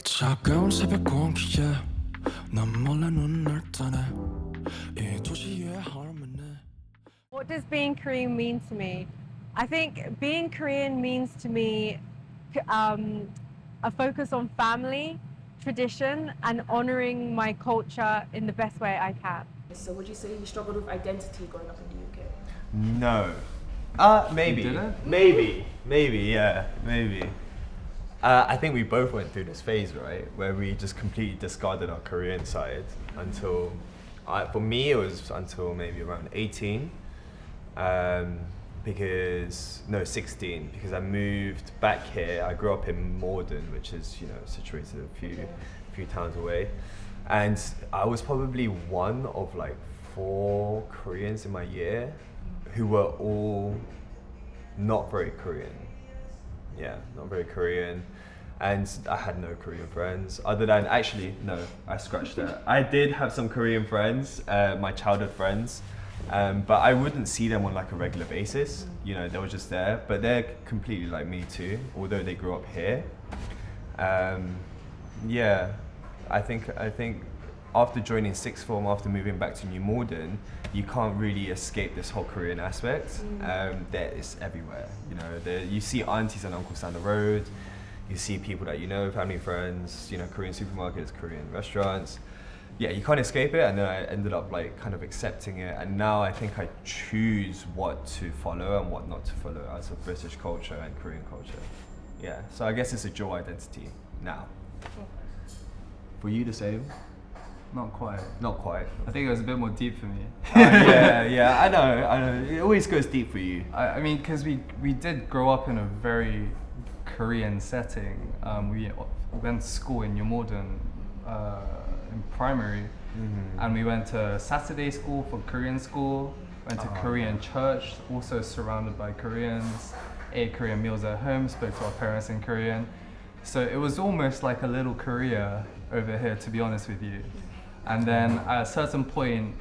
차가운 새벽 공기에 난 몰래 눈을 떠내 이 도시의 harmony. What does being Korean mean to me? I think being Korean means to me a focus on family, tradition, and honoring my culture in the best way I can. So would you say you struggled with identity growing up in the UK? No. Maybe. You didn't? Maybe, yeah, maybe. I think we both went through this phase, right, where we just completely discarded our Korean side until, for me, it was until maybe around 18, no, 16, because I moved back here. I grew up in Morden, which is, situated a few towns away, and I was probably one of like 4 Koreans in my year who were all not very Korean. Yeah, not very Korean. And I had no Korean friends other than, actually, no, I scratched that. I did have some Korean friends, my childhood friends, but I wouldn't see them on like a regular basis. They were just there, but they're completely like me too, although they grew up here. Yeah, I think after joining sixth form, after moving back to New Malden, you can't really escape this whole Korean aspect. That is everywhere. You see aunties and uncles down the road. You see people that family, friends. Korean supermarkets, Korean restaurants. Yeah, you can't escape it. And then I ended up like kind of accepting it. And now I think I choose what to follow and what not to follow as a British culture and Korean culture. Yeah, so I guess it's a dual identity now. For you the same? Not quite. Not quite. I think it was a bit more deep for me. Yeah, I know. It always goes deep for you. I mean, because we did grow up in a very Korean setting. We went to school in New Malden in primary, and we went to Saturday school for Korean school, went to Korean church, also surrounded by Koreans, ate Korean meals at home, spoke to our parents in Korean. So it was almost like a little Korea over here, to be honest with you. And then at a certain point,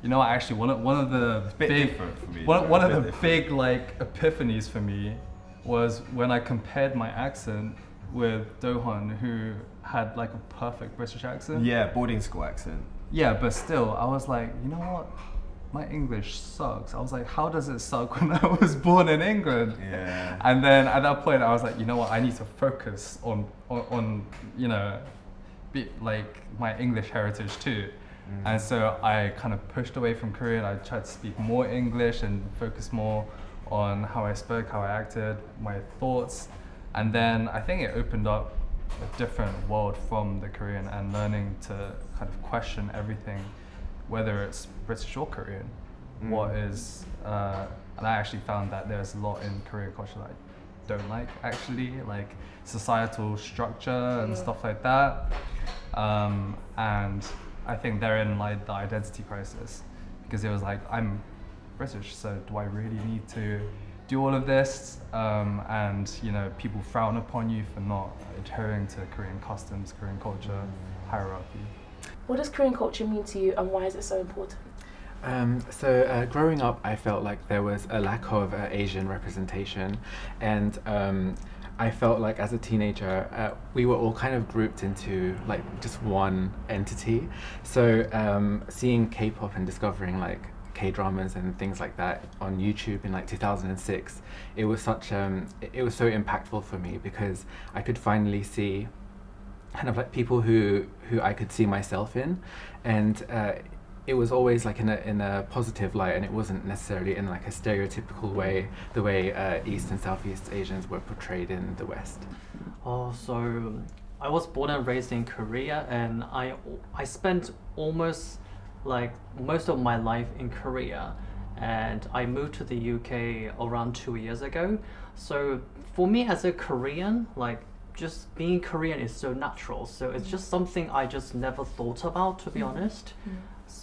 actually one of the big like epiphanies for me was when I compared my accent with Dohon, who had like a perfect British accent. Yeah, boarding school accent. Yeah, but still, I was like, you know what? My English sucks. I was like, how does it suck when I was born in England? Yeah. And then at that point, I was like, you know what? I need to focus on like my English heritage too. And so I kind of pushed away from Korean. I tried to speak more English and focus more on how I spoke, how I acted, my thoughts. And then I think it opened up a different world from the Korean and learning to kind of question everything, whether it's British or Korean. What is, and I actually found that there's a lot in Korean culture that I don't like, actually, like societal structure and stuff like that. And I think therein lied the identity crisis, because it was like, I'm British, so do I really need to do all of this? And people frown upon you for not adhering to Korean customs, Korean culture, hierarchy. What does Korean culture mean to you, and why is it so important? So growing up, I felt like there was a lack of Asian representation, and I felt like as a teenager, we were all kind of grouped into like just one entity. So seeing K-pop and discovering like K-dramas and things like that on YouTube in like 2006, it was so impactful for me, because I could finally see kind of like people who I could see myself in, and it was always like in a positive light, and it wasn't necessarily in like a stereotypical way, the way East and Southeast Asians were portrayed in the West. So I was born and raised in Korea, and I spent almost like most of my life in Korea, and I moved to the UK around 2 years ago. So for me as a Korean, like just being Korean is so natural. So it's just something I just never thought about, to be honest.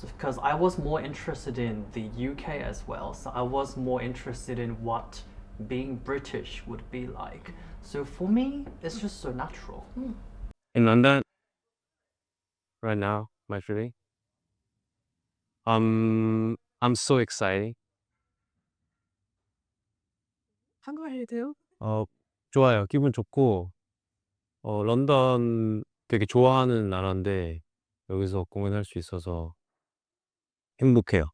Because I was more interested in the UK as well. So I was more interested in what being British would be like. So for me, it's just so natural. In London right now, my feeling. I'm so excited. 한국말 해도 돼요? 좋아요. 기분 좋고, 런던 되게 좋아하는 나라인데, 여기서 공연할 수 있어서 행복해요.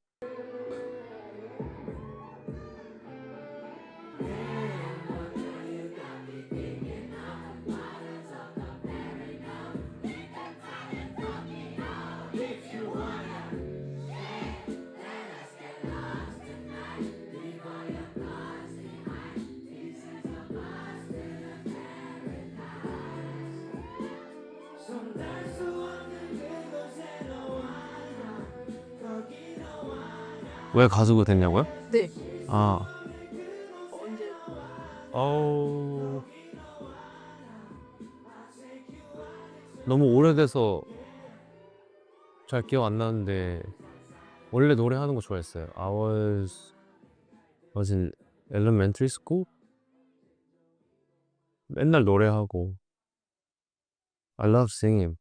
왜 가수가 됐냐고요? 네. 언제? 너무 오래돼서 잘 기억 안 나는데 원래 노래하는 거 좋아했어요. I was in elementary school. 맨날 노래하고. I love singing.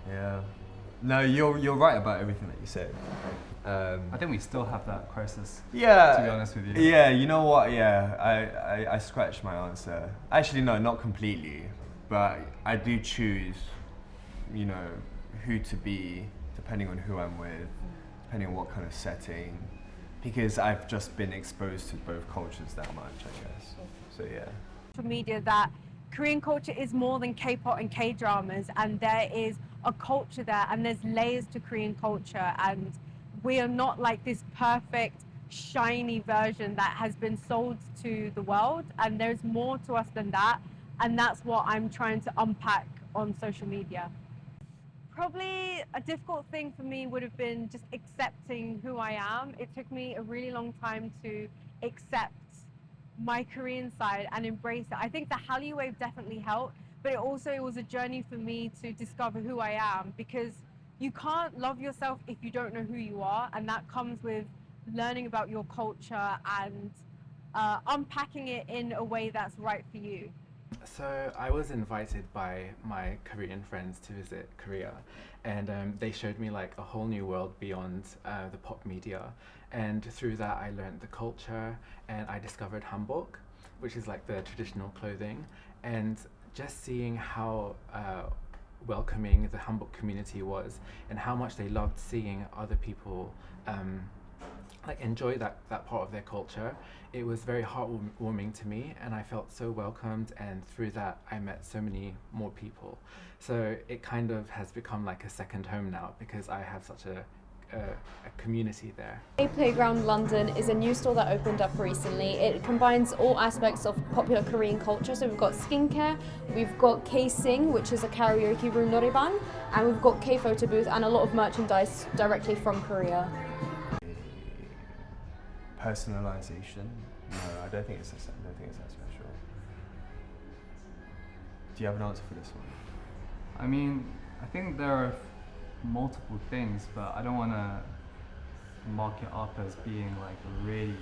Yeah. No, you're right about everything that you said. I think we still have that crisis. Yeah. To be honest with you. Yeah, you know what? Yeah, I scratched my answer. Actually, no, not completely, but I do choose, you know, who to be depending on who I'm with, depending on what kind of setting, because I've just been exposed to both cultures that much, I guess. So yeah. Social media that Korean culture is more than K-pop and K-dramas, and there is a culture there, and there's layers to Korean culture, and we are not like this perfect, shiny version that has been sold to the world, and there's more to us than that, and that's what I'm trying to unpack on social media. Probably a difficult thing for me would have been just accepting who I am. It took me a really long time to accept my Korean side and embrace it. I think the Hallyu wave definitely helped, but it was a journey for me to discover who I am, because you can't love yourself if you don't know who you are, and that comes with learning about your culture and unpacking it in a way that's right for you. So I was invited by my Korean friends to visit Korea, and they showed me like a whole new world beyond the pop media, and through that I learned the culture, and I discovered hanbok, which is like the traditional clothing, and just seeing how welcoming the hanbok community was, and how much they loved seeing other people like enjoy that part of their culture. It was very heartwarming to me, and I felt so welcomed, and through that I met so many more people. So it kind of has become like a second home now, because I have such a community there. Playground London is a new store that opened up recently. It combines all aspects of popular Korean culture. So we've got skincare, we've got K-Sing, which is a karaoke room noreban, and we've got K-Photo booth and a lot of merchandise directly from Korea. Personalization? No, I don't think it's that special. Do you have an answer for this one? I mean, I think there are multiple things, but I don't want to mark it up as being like a really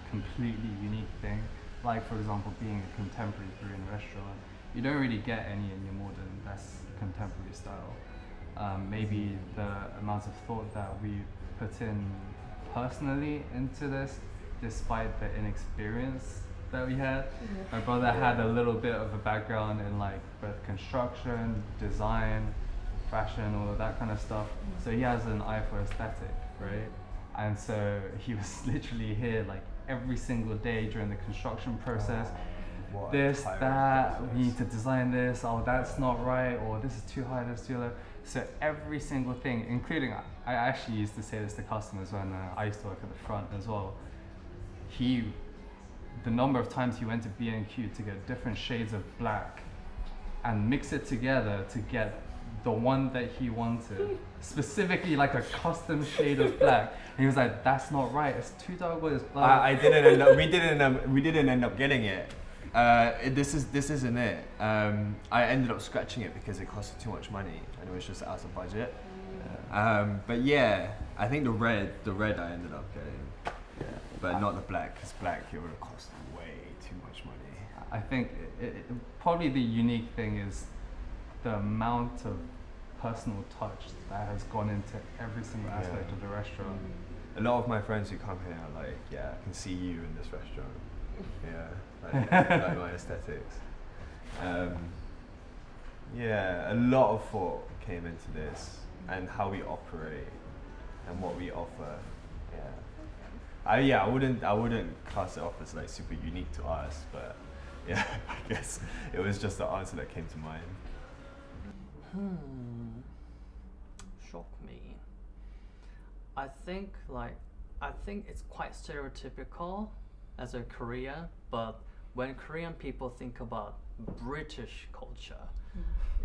completely unique thing. Like, for example, being a contemporary Korean restaurant, you don't really get any in your modern, that's contemporary style. Maybe the amount of thought that we put in personally into this, despite the inexperience that we had. My brother had a little bit of a background in like both construction, design, fashion, all of that kind of stuff. So he has an eye for aesthetic, right? And so he was literally here like every single day during the construction process. This, that, we need to design this, oh that's not right, or this is too high, that's too low. So every single thing, including, I actually used to say this to customers when I used to work at the front as well. The number of times he went to B&Q to get different shades of black and mix it together to get the one that he wanted, specifically like a custom shade of black. And he was like, that's not right, it's too dark, it's black. We didn't end up getting it. This isn't it. I ended up scratching it because it costed too much money and it was just out of budget. But yeah, I think the red I ended up getting, but not the black, because black it would have cost way too much money. I think probably the unique thing is the amount of personal touch that has gone into every single aspect of the restaurant. A lot of my friends who come here are like, yeah, I can see you in this restaurant. Like my aesthetics. Yeah, a lot of thought came into this and how we operate and what we offer. I wouldn't class it off as like super unique to us, but yeah, I guess it was just the answer that came to mind. Shock me. I think it's quite stereotypical as a Korean, but when Korean people think about British culture,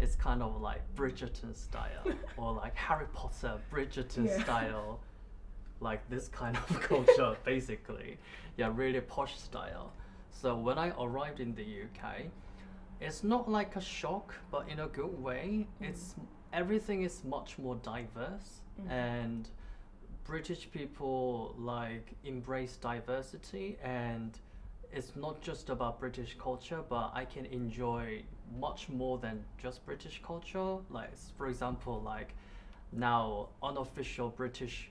it's kind of like Bridgerton style or like Harry Potter Bridgerton style, like this kind of culture basically. Yeah, really posh style. So when I arrived in the UK, it's not like a shock, but in a good way. Everything is much more diverse, and British people like embrace diversity, and it's not just about British culture, but I can enjoy much more than just British culture. Like for example, like now unofficial British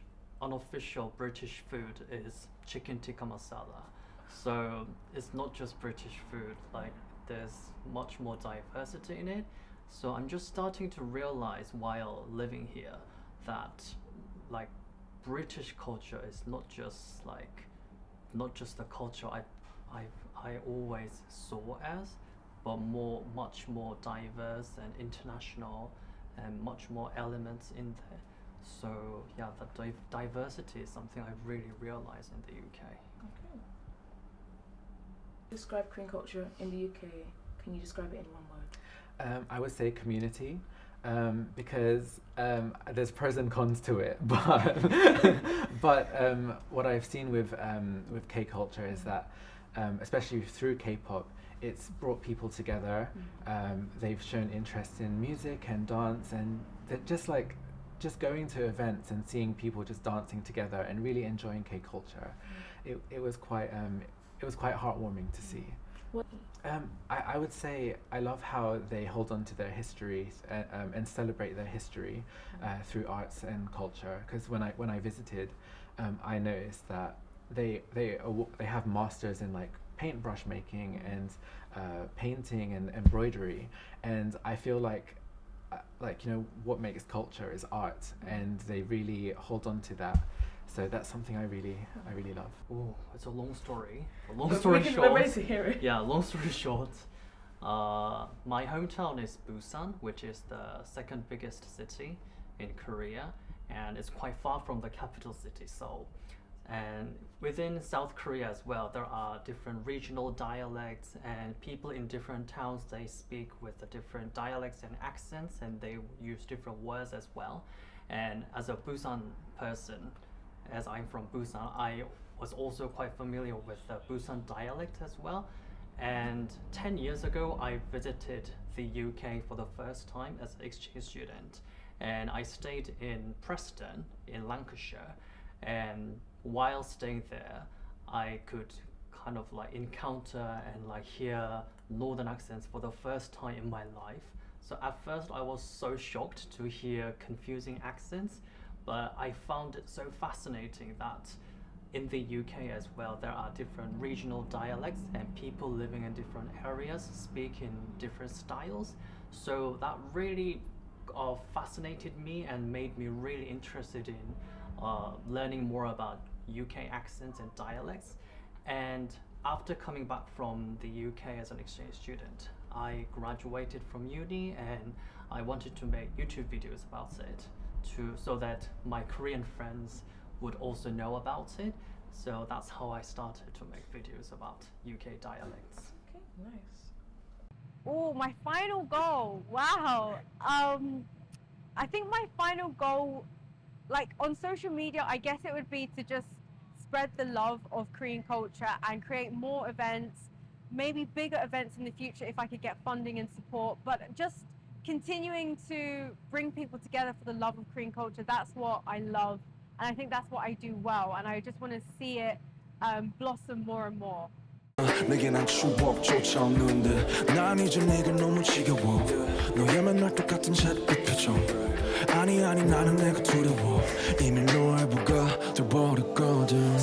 food is chicken tikka masala. So it's not just British food, like there's much more diversity in it. So I'm just starting to realize while living here that like British culture is not just the culture I always saw as, but much more diverse and international, and much more elements in there. So yeah, that diversity is something I really realize in the UK. Okay. Describe Korean culture in the UK. Can you describe it in one word? I would say community, because there's pros and cons to it, but what I've seen with K culture is that, especially through K-pop, it's brought people together. They've shown interest in music and dance, and just going to events and seeing people just dancing together and really enjoying K culture. It was quite heartwarming to see. What? I would say I love how they hold on to their history and celebrate their history through arts and culture. Because when I visited, I noticed that they have masters in like paintbrush making and painting and embroidery, and I feel like what makes culture is art, and they really hold on to that. So that's something I really love. Oh, it's a long story. Long story short. We're ready to hear it. Yeah, long story short. My hometown is Busan, which is the second biggest city in Korea, and it's quite far from the capital city, Seoul. And within South Korea as well, there are different regional dialects, and people in different towns, they speak with the different dialects and accents, and they use different words as well. And as a Busan person, as I'm from Busan, I was also quite familiar with the Busan dialect as well. And 10 years ago, I visited the UK for the first time as an exchange student. And I stayed in Preston in Lancashire. And while staying there, I could kind of like encounter and like hear northern accents for the first time in my life. So at first I was so shocked to hear confusing accents, but I found it so fascinating that in the UK as well, there are different regional dialects and people living in different areas speak in different styles. So that really fascinated me and made me really interested in learning more about UK accents and dialects. And after coming back from the UK as an exchange student, I graduated from uni and I wanted to make YouTube videos about it so that my Korean friends would also know about it. So that's how I started to make videos about UK dialects. Okay, nice. Oh, my final goal. Wow. I think my final goal, like on social media, I guess it would be to just spread the love of Korean culture and create more events, maybe bigger events in the future if I could get funding and support, but just continuing to bring people together for the love of Korean culture, that's what I love, and I think that's what I do well, and I just want to see it blossom more and more. 내게 난 추억조차 없는데 난 이제 네가 너무 지겨워 너의 맨날 똑같은 셋끝 표정 아니 나는 내가 두려워 이미 널 보가 돼버렸거든